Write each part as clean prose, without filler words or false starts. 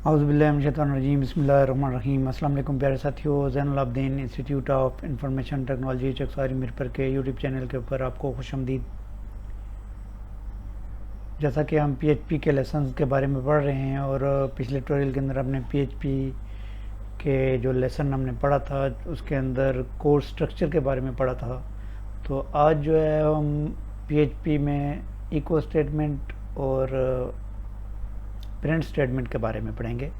औज़ुबिल्लाहिमिनश्शैतानिर्रजीम बिस्मिल्लाहिर्रहमानिर्रहीम। अस्सलाम वालेकुम प्यारे साथियों, Zainul Abidin institute of information technology Chaksari Mirpur के यूट्यूब चैनल के ऊपर आपको खुशामदीद। जैसा कि हम पीएचपी के लेसन्स के बारे में पढ़ रहे हैं और पिछले ट्यूटोरियल के अंदर हमने पीएचपी के जो लेसन हमने पढ़ा था उसके अंदर कोर्स स्ट्रक्चर के बारे में पढ़ा था। तो आज जो है हम पीएचपी में इको स्टेटमेंट और प्रिंट स्टेटमेंट के बारे में पढ़ेंगे।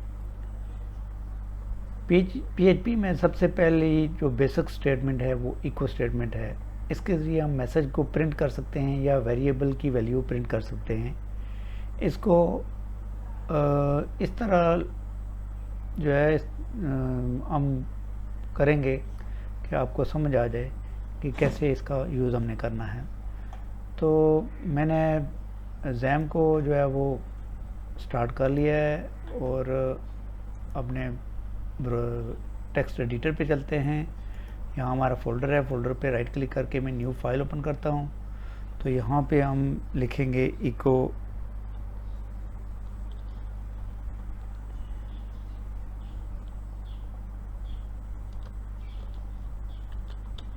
पीएचपी में सबसे पहली जो बेसिक स्टेटमेंट है वो इको स्टेटमेंट है। इसके ज़रिए हम मैसेज को प्रिंट कर सकते हैं या वेरिएबल की वैल्यू प्रिंट कर सकते हैं। इसको इस तरह जो है हम करेंगे कि आपको समझ आ जाए कि कैसे इसका यूज़ हमने करना है। तो मैंने जैम को जो है वो स्टार्ट कर लिया है और अपने टेक्स्ट एडिटर पे चलते हैं। यहाँ हमारा फ़ोल्डर है, फ़ोल्डर पे राइट क्लिक करके मैं न्यू फाइल ओपन करता हूँ। तो यहाँ पे हम लिखेंगे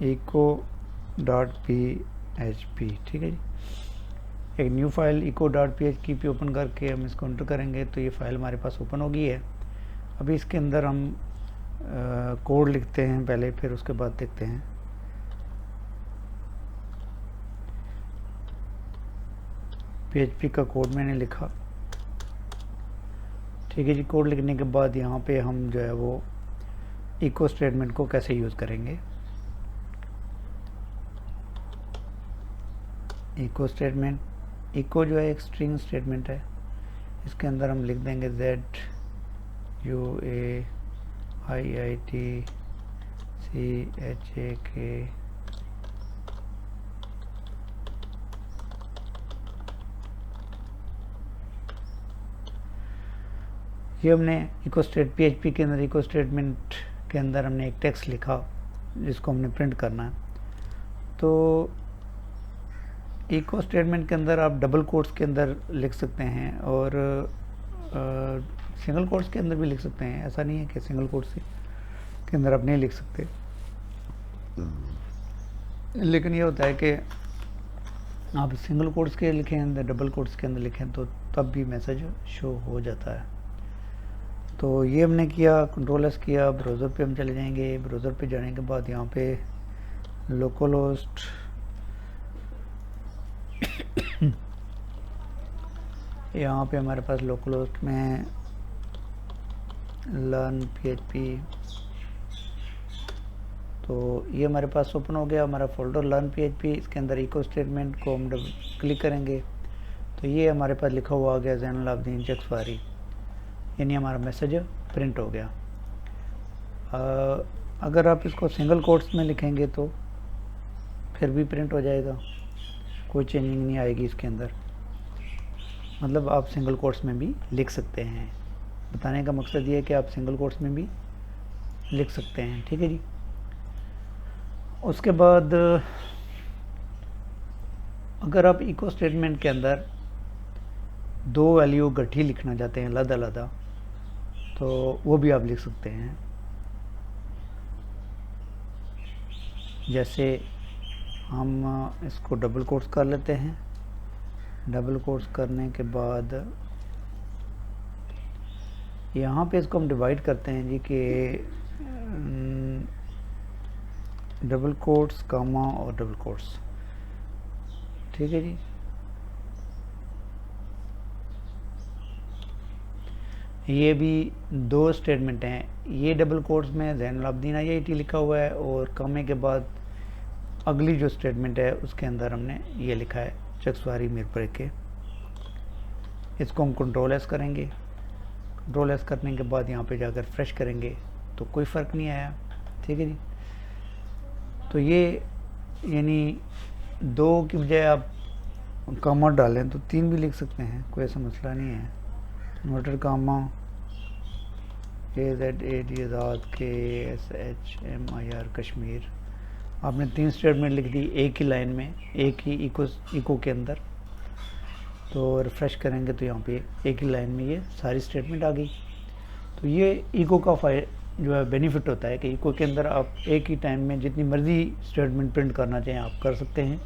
echo.php, ठीक है जी। एक न्यू फाइल echo.php पे ओपन करके हम इसको एंटर करेंगे तो ये फाइल हमारे पास ओपन हो गई है। अभी इसके अंदर हम कोड लिखते हैं पहले, फिर उसके बाद देखते हैं। PHP का कोड मैंने लिखा, ठीक है जी। कोड लिखने के बाद यहाँ पे हम जो है वो इको स्टेटमेंट को कैसे यूज़ करेंगे। इको स्टेटमेंट, इको जो है एक स्ट्रिंग स्टेटमेंट है। इसके अंदर हम लिख देंगे ZUAIITCHAK ये हमने PHP के अंदर इको स्टेटमेंट के अंदर हमने एक टेक्स्ट लिखा जिसको हमने प्रिंट करना है। तो इको स्टेटमेंट के अंदर आप डबल कोट्स के अंदर लिख सकते हैं और सिंगल कोट्स के अंदर भी लिख सकते हैं। ऐसा नहीं है कि सिंगल कोट्स के अंदर आप नहीं लिख सकते, लेकिन ये होता है कि आप सिंगल कोट्स के लिखें अंदर, डबल कोट्स के अंदर लिखें तो तब भी मैसेज शो हो जाता है। तो ये हमने किया, कंट्रोल एस किया, ब्राउज़र पे हम चले जाएंगे। ब्राउज़र पे जाने के बाद यहाँ पे लोकलहोस्ट यहाँ पे हमारे पास लोकलहोस्ट में लर्न PHP, तो ये हमारे पास ओपन हो गया हमारा फोल्डर लर्न PHP। इसके अंदर इको स्टेटमेंट को हम क्लिक करेंगे तो ये हमारे पास लिखा हुआ आ गया ज़ैनुल आबिदीन चकसारी, यानी हमारा मैसेज प्रिंट हो गया। अगर आप इसको सिंगल कोट्स में लिखेंगे तो फिर भी प्रिंट हो जाएगा, कोई चेंजिंग नहीं आएगी इसके अंदर। मतलब आप सिंगल कोट्स में भी लिख सकते हैं। बताने का मकसद ये है कि आप सिंगल कोट्स में भी लिख सकते हैं, ठीक है जी। उसके बाद अगर आप इको स्टेटमेंट के अंदर दो वैल्यू गठी लिखना चाहते हैं अलग अलग, तो वो भी आप लिख सकते हैं। जैसे हम इसको डबल कोट्स कर लेते हैं। डबल कोट्स करने के बाद यहाँ पे इसको हम डिवाइड करते हैं जी कि डबल कोट्स कामा और डबल कोट्स, ठीक है जी। ये भी दो स्टेटमेंट हैं। ये डबल कोट्स में ज़ैनुल आबिदीन IIT लिखा हुआ है और कामे के बाद अगली जो स्टेटमेंट है उसके अंदर हमने ये लिखा है चकसारी मीरपुर के। इसको हम कंट्रोल एस करेंगे। कंट्रोल एस करने के बाद यहाँ पे जाकर फ्रेश करेंगे तो कोई फ़र्क नहीं आया, ठीक है जी। तो ये यानी दो की बजाय आप कामा डालें तो तीन भी लिख सकते हैं, कोई ऐसा मसला नहीं है। इन्वर्टर कामा AZAD आज़ाद KSHMIR कश्मीर, आपने तीन स्टेटमेंट लिख दी एक ही लाइन में, एक ही इको के अंदर। तो रिफ़्रेश करेंगे तो यहाँ पे एक ही लाइन में ये सारी स्टेटमेंट आ गई। तो ये इको का जो है बेनिफिट होता है कि इको के अंदर आप एक ही टाइम में जितनी मर्ज़ी स्टेटमेंट प्रिंट करना चाहें आप कर सकते हैं,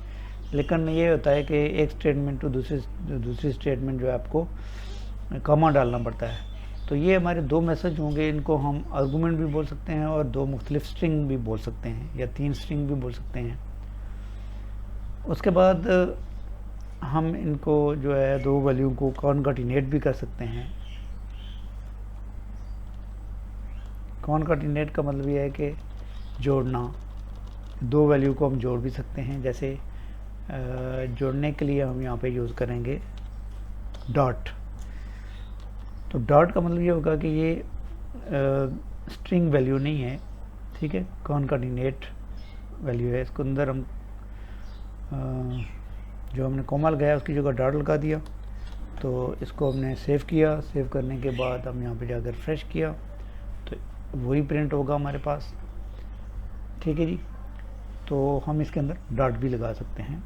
लेकिन ये होता है कि एक स्टेटमेंट टू दूसरी स्टेटमेंट जो है आपको कॉमा डालना पड़ता है। तो ये हमारे दो मैसेज होंगे, इनको हम आर्गूमेंट भी बोल सकते हैं और दो मुख्तलिफ स्ट्रिंग भी बोल सकते हैं या 3 स्ट्रिंग भी बोल सकते हैं। उसके बाद हम इनको जो है दो वैल्यू को कॉनकैटिनेट भी कर सकते हैं। कॉनकैटिनेट का मतलब ये है कि जोड़ना, दो वैल्यू को हम जोड़ भी सकते हैं। जैसे जोड़ने के लिए हम यहाँ पे यूज़ करेंगे डॉट। तो डॉट का मतलब ये होगा कि ये स्ट्रिंग वैल्यू नहीं है, ठीक है, कॉनकैटिनेट वैल्यू है। इसके अंदर हम जो हमने कॉमा लगाया उसकी जगह डॉट लगा दिया। तो इसको हमने सेव किया, सेव करने के बाद हम यहाँ पे जाकर रिफ्रेश किया तो वही प्रिंट होगा हमारे पास, ठीक है जी। तो हम इसके अंदर डॉट भी लगा सकते हैं।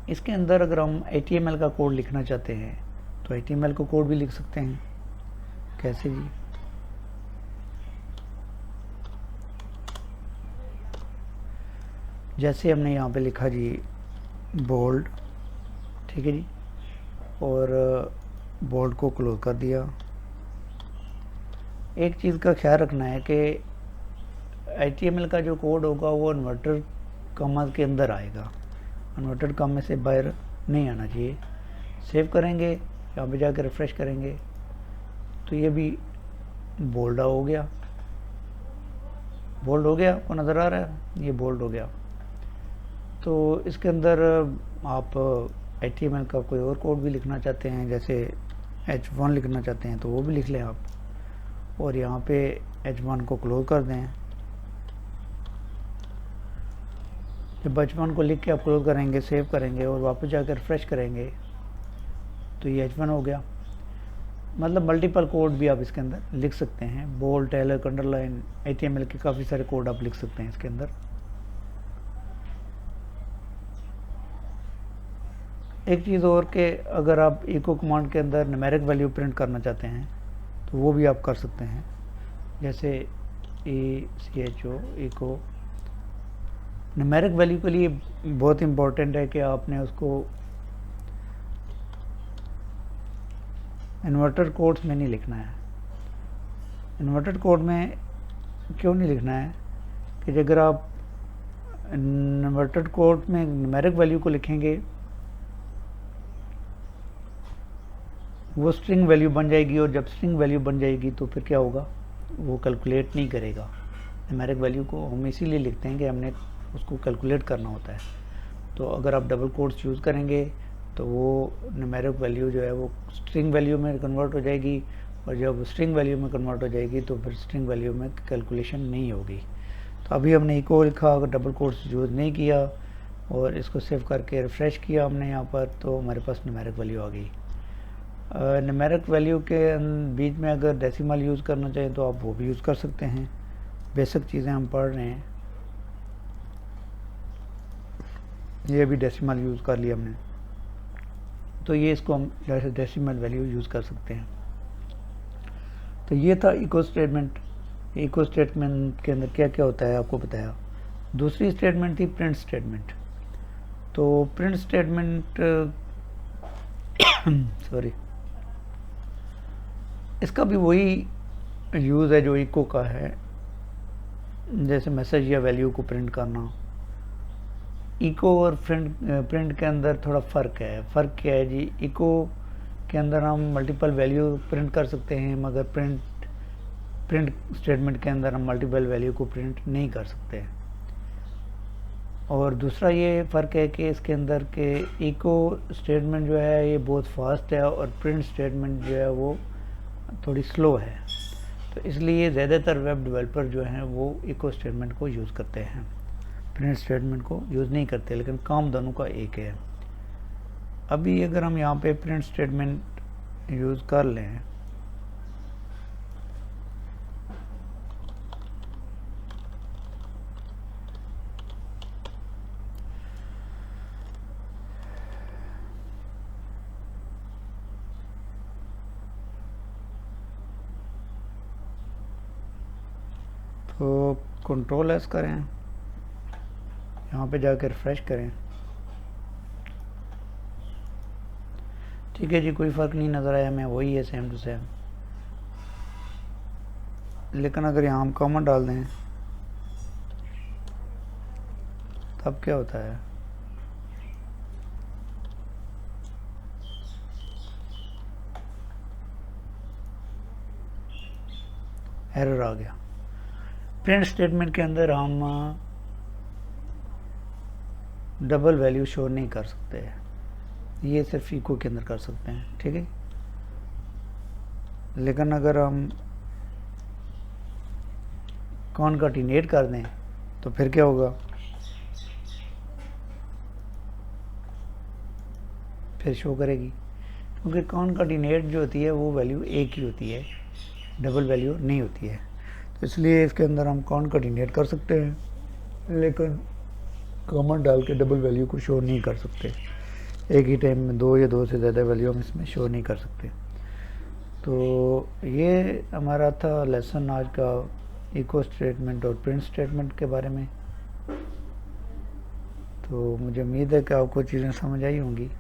इसके अंदर अगर हम HTML का कोड लिखना चाहते हैं तो HTML का कोड भी लिख सकते हैं। कैसे जी? जैसे हमने यहाँ पे लिखा जी बोल्ड, ठीक है जी, और बोल्ड को क्लोज कर दिया। एक चीज़ का ख्याल रखना है कि HTML का जो कोड होगा वो इन्वर्टर कॉमा के अंदर आएगा, इन्वर्टर कॉमा से बाहर नहीं आना चाहिए। सेव करेंगे, यहाँ पे जाकर रिफ्रेश करेंगे तो ये भी बोल्ड हो गया। बोल्ड हो गया, आपको नज़र आ रहा है, ये बोल्ड हो गया। तो इसके अंदर आप HTML का कोई और कोड भी लिखना चाहते हैं, जैसे H1 लिखना चाहते हैं तो वो भी लिख लें आप, और यहाँ पे H1 को क्लोज कर दें। जब H1 को लिख के आप क्लोज करेंगे, सेव करेंगे और वापस जाकर रिफ्रेश करेंगे तो ये H1 हो गया। मतलब मल्टीपल कोड भी आप इसके अंदर लिख सकते हैं, बोल्ड, टैलक, अंडरलाइन, HTML के काफ़ी सारे कोड आप लिख सकते हैं इसके अंदर। एक चीज़ और कि अगर आप इको कमांड के अंदर न्यूमेरिक वैल्यू प्रिंट करना चाहते हैं तो वो भी आप कर सकते हैं। जैसे ECHO इको न्यूमेरिक वैल्यू के लिए बहुत इंपॉर्टेंट है कि आपने उसको इन्वर्टर कोड्स में नहीं लिखना है। इन्वर्टर कोड में क्यों नहीं लिखना है कि अगर आप इन्वर्टर कोड में न्यूमेरिक वैल्यू को लिखेंगे वो स्ट्रिंग वैल्यू बन जाएगी, और जब स्ट्रिंग वैल्यू बन जाएगी तो फिर क्या होगा, वो कैलकुलेट नहीं करेगा। न्यूमेरिक वैल्यू को हम इसीलिए लिखते हैं कि हमने उसको कैलकुलेट करना होता है। तो अगर आप डबल कोट्स यूज़ करेंगे तो वो न्यूमेरिक वैल्यू जो है वो स्ट्रिंग वैल्यू में कन्वर्ट हो जाएगी, और जब स्ट्रिंग वैल्यू में कन्वर्ट हो जाएगी तो फिर स्ट्रिंग वैल्यू में कैलकुलेशन नहीं होगी। तो अभी हमने इको लिखा, अगर डबल कोट्स यूज़ नहीं किया और इसको सेव करके रिफ़्रेश किया हमने यहाँ पर, तो हमारे पास न्यूमेरिक वैल्यू आ गई। न्यूमेरिक वैल्यू के बीच में अगर डेसिमल यूज़ करना चाहिए तो आप वो भी यूज़ कर सकते हैं। बेसिक चीज़ें हम पढ़ रहे हैं, ये भी डेसिमल यूज़ कर लिया हमने, तो ये इसको हम डेसिमल वैल्यू यूज़ कर सकते हैं। तो ये था इको स्टेटमेंट। इको स्टेटमेंट के अंदर क्या क्या होता है आपको बताया। दूसरी स्टेटमेंट थी प्रिंट स्टेटमेंट। तो प्रिंट स्टेटमेंट सॉरी, इसका भी वही यूज़ है जो इको का है, जैसे मैसेज या वैल्यू को प्रिंट करना। इको और प्रिंट के अंदर थोड़ा फ़र्क है। फ़र्क क्या है जी, इको के अंदर हम मल्टीपल वैल्यू प्रिंट कर सकते हैं, मगर प्रिंट स्टेटमेंट के अंदर हम मल्टीपल वैल्यू को प्रिंट नहीं कर सकते। और दूसरा ये फ़र्क है कि इसके अंदर के इको स्टेटमेंट जो है ये बहुत फास्ट है और प्रिंट स्टेटमेंट जो है वो थोड़ी स्लो है। तो इसलिए ज़्यादातर वेब डेवलपर जो हैं वो इको स्टेटमेंट को यूज़ करते हैं, प्रिंट स्टेटमेंट को यूज़ नहीं करते, लेकिन काम दोनों का एक है। अभी अगर हम यहाँ पे प्रिंट स्टेटमेंट यूज़ कर लें तो कंट्रोल एस करें, यहाँ पे जाकर रिफ्रेश करें। ठीक है जी, कोई फ़र्क नहीं नज़र आया हमें, वही है सेम टू सेम। लेकिन अगर यहाँ हम कॉमा डाल दें तब क्या होता है, एरर आ गया। प्रिंट स्टेटमेंट के अंदर हम डबल वैल्यू शो नहीं कर सकते हैं, ये सिर्फ इको के अंदर कर सकते हैं। ठीक है, लेकिन अगर हम कॉनकैटिनेट कर दें तो फिर क्या होगा, फिर शो करेगी, क्योंकि कॉनकैटिनेट जो होती है वो वैल्यू एक ही होती है, डबल वैल्यू नहीं होती है। तो इसलिए इसके अंदर हम कॉनकैटिनेट कर सकते हैं, लेकिन कॉमन डाल के डबल वैल्यू को शो नहीं कर सकते। एक ही टाइम में दो या दो से ज़्यादा वैल्यू हम इसमें शो नहीं कर सकते। तो ये हमारा था लेसन आज का, इको स्टेटमेंट और प्रिंट स्टेटमेंट के बारे में। तो मुझे उम्मीद है कि आपको चीज़ें समझ आई होंगी।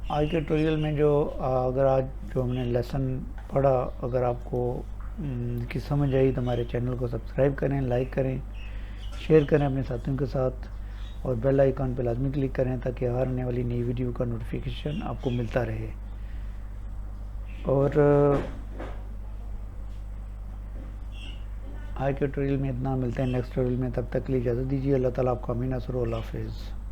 आज के ट्यूटोरियल में जो अगर आज जो हमने लेसन पढ़ा, अगर आपको की समझ आई तो हमारे चैनल को सब्सक्राइब करें, लाइक करें, शेयर करें अपने साथियों के साथ, और बेल आइकन पर लाजमी क्लिक करें ताकि हर आने वाली नई वीडियो का नोटिफिकेशन आपको मिलता रहे। और आज के ट्यूटोरियल में इतना, मिलते हैं नेक्स्ट ट्यूटोरियल में, तब तक के लिए इजाज़त दीजिए। अल्लाह ताला आपका अमीन असर, अल्लाह हाफिज़।